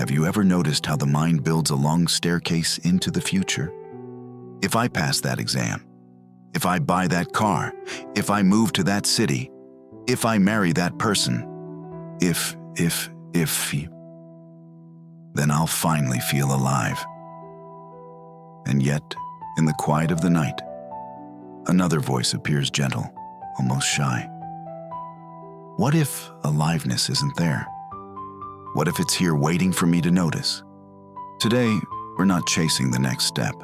Have you ever noticed how the mind builds a long staircase into the future? If I pass that exam, if I buy that car, if I move to that city, if I marry that person, if, then I'll finally feel alive. And yet, in the quiet of the night, another voice appears gentle, almost shy. What if aliveness isn't there? What if it's here waiting for me to notice? Today, we're not chasing the next step.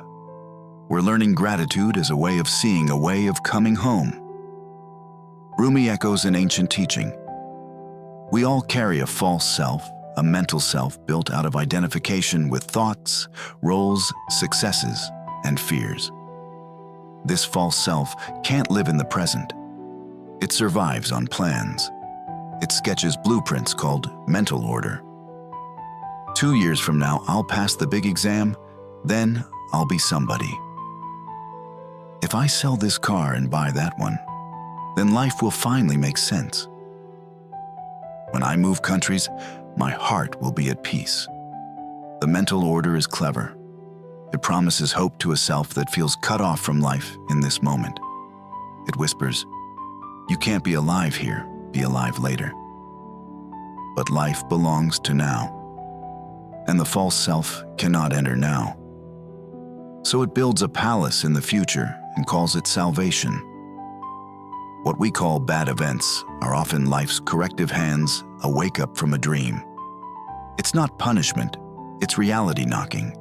We're learning gratitude as a way of seeing, a way of coming home. Rumi echoes an ancient teaching. We all carry a false self, a mental self built out of identification with thoughts, roles, successes, and fears. This false self can't live in the present. It survives on plans. It sketches blueprints called mental order. 2 years from now, I'll pass the big exam, then I'll be somebody. If I sell this car and buy that one, then life will finally make sense. When I move countries, my heart will be at peace. The mental order is clever. It promises hope to a self that feels cut off from life in this moment. It whispers, "You can't be alive here, be alive later." But life belongs to now, and the false self cannot enter now. So it builds a palace in the future and calls it salvation. What we call bad events are often life's corrective hands, a wake-up from a dream. It's not punishment, it's reality knocking.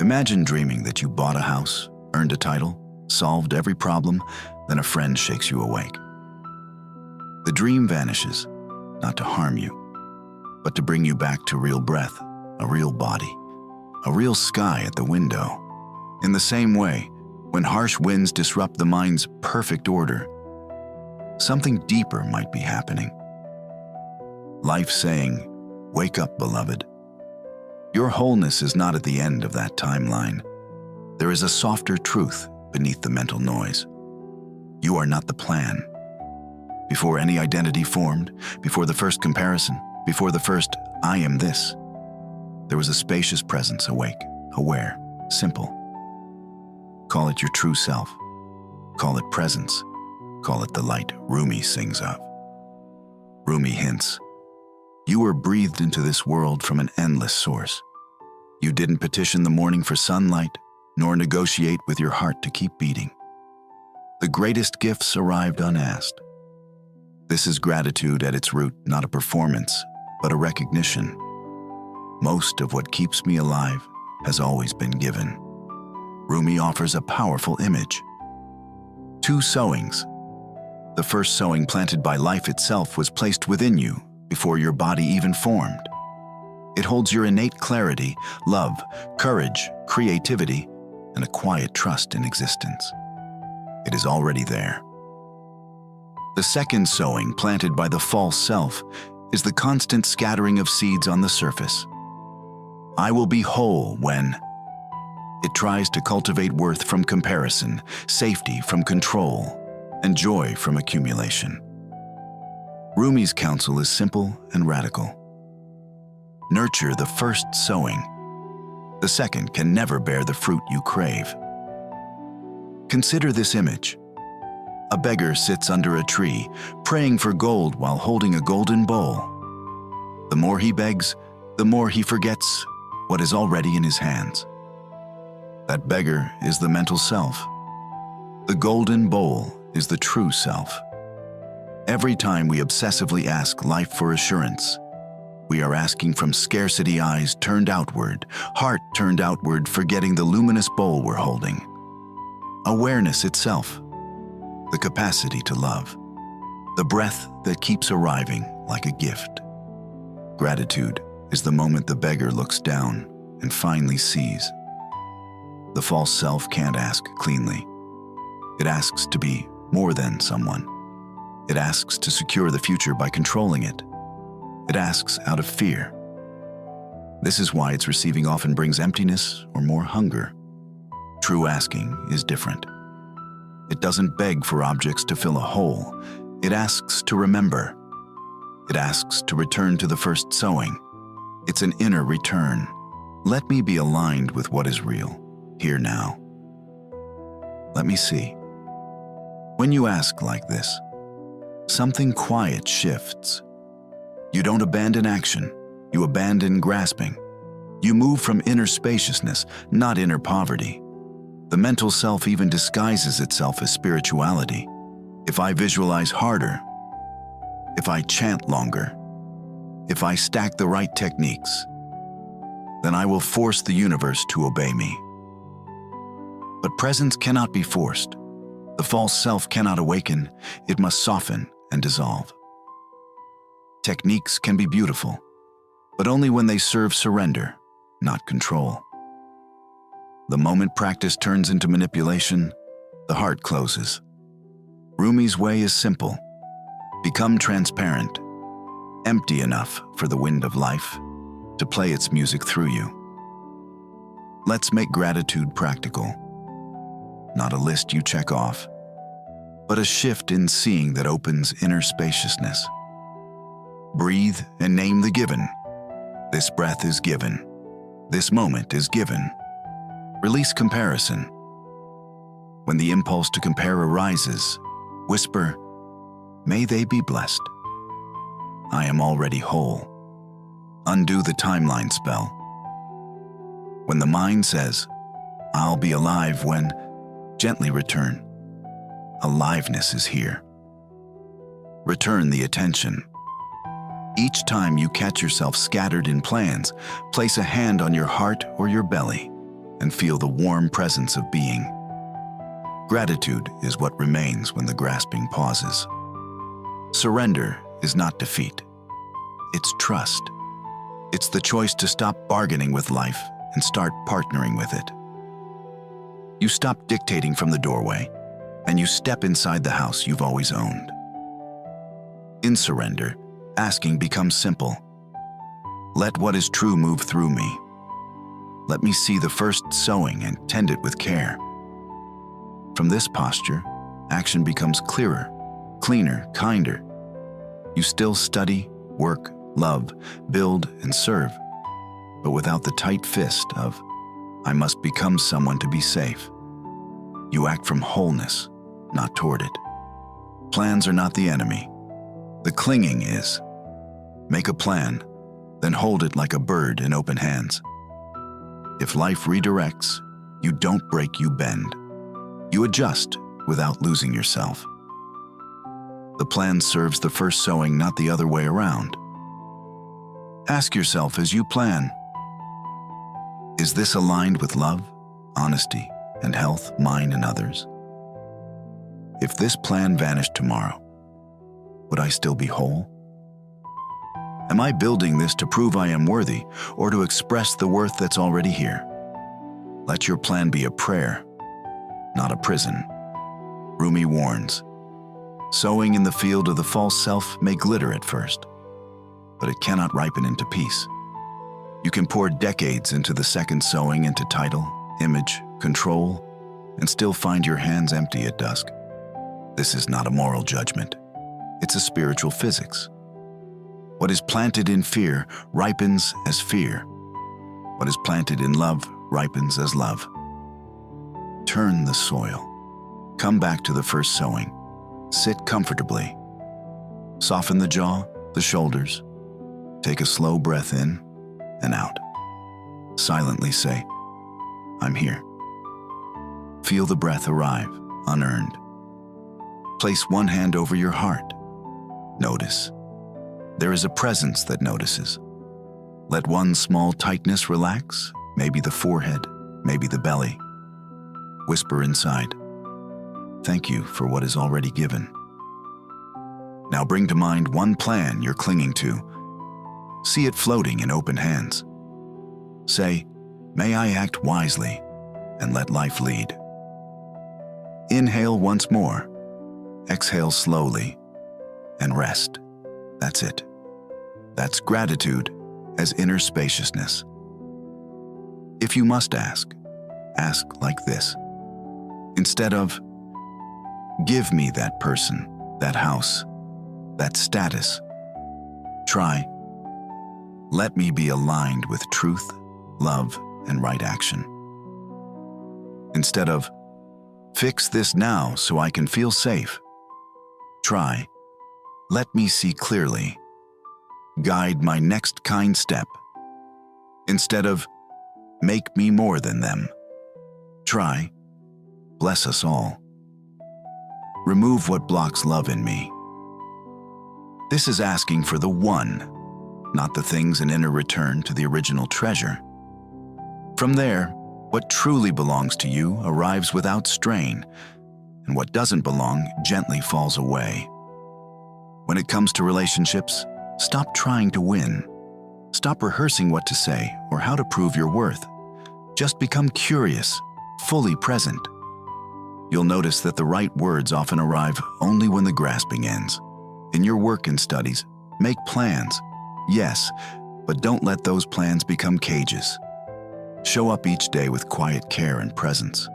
Imagine dreaming that you bought a house, earned a title, solved every problem, then a friend shakes you awake. The dream vanishes, not to harm you, but to bring you back to real breath, a real body, a real sky at the window. In the same way, when harsh winds disrupt the mind's perfect order, something deeper might be happening. Life saying, "Wake up, beloved." Your wholeness is not at the end of that timeline. There is a softer truth beneath the mental noise. You are not the plan. Before any identity formed, before the first comparison, before the first "I am this," there was a spacious presence awake, aware, simple. Call it your true self. Call it presence. Call it the light Rumi sings of. Rumi hints, you were breathed into this world from an endless source. You didn't petition the morning for sunlight, nor negotiate with your heart to keep beating. The greatest gifts arrived unasked. This is gratitude at its root, not a performance, but a recognition. Most of what keeps me alive has always been given. Rumi offers a powerful image. 2 sowings. The first sowing planted by life itself was placed within you before your body even formed. It holds your innate clarity, love, courage, creativity, and a quiet trust in existence. It is already there. The second sowing planted by the false self is the constant scattering of seeds on the surface. I will be whole when it tries to cultivate worth from comparison, safety from control, and joy from accumulation. Rumi's counsel is simple and radical. Nurture the first sowing. The second can never bear the fruit you crave. Consider this image. A beggar sits under a tree, praying for gold while holding a golden bowl. The more he begs, the more he forgets what is already in his hands. That beggar is the mental self. The golden bowl is the true self. Every time we obsessively ask life for assurance, we are asking from scarcity eyes turned outward, heart turned outward, forgetting the luminous bowl we're holding. Awareness itself, the capacity to love, the breath that keeps arriving like a gift. Gratitude is the moment the beggar looks down and finally sees. The false self can't ask cleanly. It asks to be more than someone. It asks to secure the future by controlling it. It asks out of fear. This is why its receiving often brings emptiness or more hunger. True asking is different. It doesn't beg for objects to fill a hole. It asks to remember. It asks to return to the first sowing, It's an inner return. Let me be aligned with what is real, here now. Let me see. When you ask like this, something quiet shifts. You don't abandon action, you abandon grasping. You move from inner spaciousness, not inner poverty. The mental self even disguises itself as spirituality. If I visualize harder, if I chant longer, if I stack the right techniques, then I will force the universe to obey me. But presence cannot be forced. The false self cannot awaken, it must soften and dissolve. Techniques can be beautiful, but only when they serve surrender, not control. The moment practice turns into manipulation, the heart closes. Rumi's way is simple. Become transparent, empty enough for the wind of life to play its music through you. Let's make gratitude practical. Not a list you check off, but a shift in seeing that opens inner spaciousness. Breathe and name the given. This breath is given. This moment is given. Release comparison. When the impulse to compare arises, whisper, "May they be blessed. I am already whole." Undo the timeline spell. When the mind says, "I'll be alive when," gently return, "Aliveness is here." Return the attention. Each time you catch yourself scattered in plans, place a hand on your heart or your belly and feel the warm presence of being. Gratitude is what remains when the grasping pauses. Surrender is not defeat. It's trust. It's the choice to stop bargaining with life and start partnering with it. You stop dictating from the doorway, and you step inside the house you've always owned. In surrender, asking becomes simple. Let what is true move through me. Let me see the first sowing and tend it with care. From this posture, action becomes clearer, cleaner, kinder. You still study, work, love, build, and serve, but without the tight fist of, "I must become someone to be safe." You act from wholeness, not toward it. Plans are not the enemy. The clinging is. Make a plan, then hold it like a bird in open hands. If life redirects, you don't break, you bend. You adjust without losing yourself. The plan serves the first sowing, not the other way around. Ask yourself as you plan, is this aligned with love, honesty, and health, mine and others? If this plan vanished tomorrow, would I still be whole? Am I building this to prove I am worthy or to express the worth that's already here? Let your plan be a prayer, not a prison. Rumi warns, sowing in the field of the false self may glitter at first, but it cannot ripen into peace. You can pour decades into the second sowing, into title, image, control, and still find your hands empty at dusk. This is not a moral judgment. It's a spiritual physics. What is planted in fear ripens as fear. What is planted in love ripens as love. Turn the soil. Come back to the first sowing. Sit comfortably. Soften the jaw, the shoulders. Take a slow breath in and out. Silently say, "I'm here." Feel the breath arrive, unearned. Place one hand over your heart. Notice. There is a presence that notices. Let one small tightness relax, maybe the forehead, maybe the belly. Whisper inside, "Thank you for what is already given." Now bring to mind one plan you're clinging to. See it floating in open hands. Say, "May I act wisely," and let life lead. Inhale once more. Exhale slowly, and rest. That's it. That's gratitude as inner spaciousness. If you must ask like this. Instead of, "Give me that person, that house, that status," try, Let me be aligned with truth, love, and right action. Instead of, fix this now so I can feel safe, try, let me see clearly, guide my next kind step. Instead of, make me more than them, try, bless us all. Remove what blocks love in me. This is asking for the one, not the things an inner return to the original treasure. From there, what truly belongs to you arrives without strain, and what doesn't belong gently falls away. When it comes to relationships, stop trying to win. Stop rehearsing what to say or how to prove your worth. Just become curious, fully present. You'll notice that the right words often arrive only when the grasping ends. In your work and studies, make plans, yes, but don't let those plans become cages. Show up each day with quiet care and presence.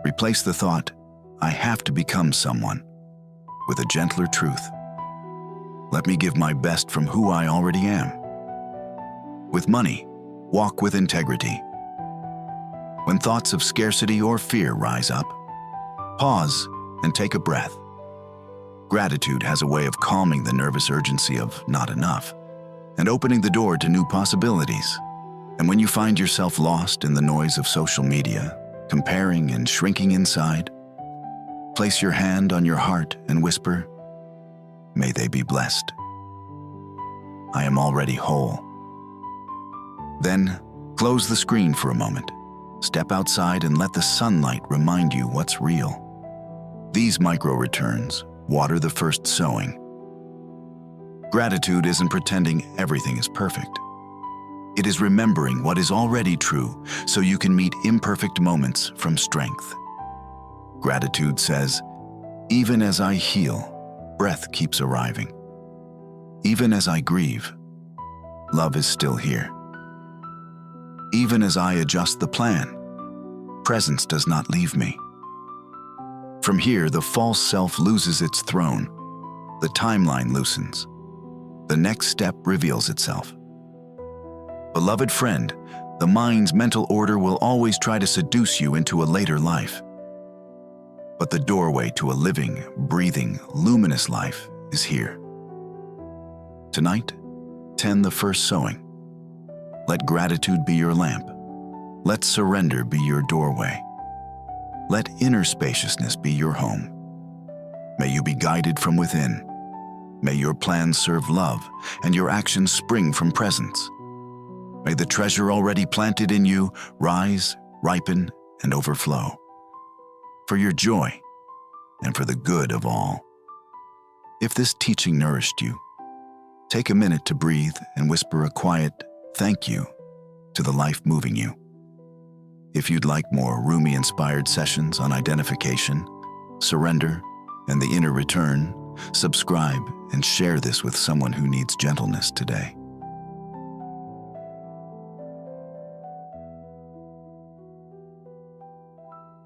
Replace the thought, I have to become someone, with a gentler truth. Let me give my best from who I already am. With money, walk with integrity. When thoughts of scarcity or fear rise up, pause and take a breath. Gratitude has a way of calming the nervous urgency of not enough and opening the door to new possibilities. And when you find yourself lost in the noise of social media, comparing and shrinking inside, place your hand on your heart and whisper, may they be blessed. I am already whole. Then, close the screen for a moment. Step outside and let the sunlight remind you what's real. These micro-returns water the first sowing. Gratitude isn't pretending everything is perfect. It is remembering what is already true so you can meet imperfect moments from strength. Gratitude says, even as I heal, breath keeps arriving. Even as I grieve, love is still here. Even as I adjust the plan, presence does not leave me. From here, the false self loses its throne. The timeline loosens. The next step reveals itself. Beloved friend, the mind's mental order will always try to seduce you into a later life. But the doorway to a living, breathing, luminous life is here. Tonight, tend the first sowing. Let gratitude be your lamp. Let surrender be your doorway. Let inner spaciousness be your home. May you be guided from within. May your plans serve love and your actions spring from presence. May the treasure already planted in you rise, ripen, and overflow. For your joy and for the good of all. If this teaching nourished you, take a minute to breathe and whisper a quiet thank you to the life moving you. If you'd like more Rumi-inspired sessions on identification, surrender, and the inner return, subscribe and share this with someone who needs gentleness today.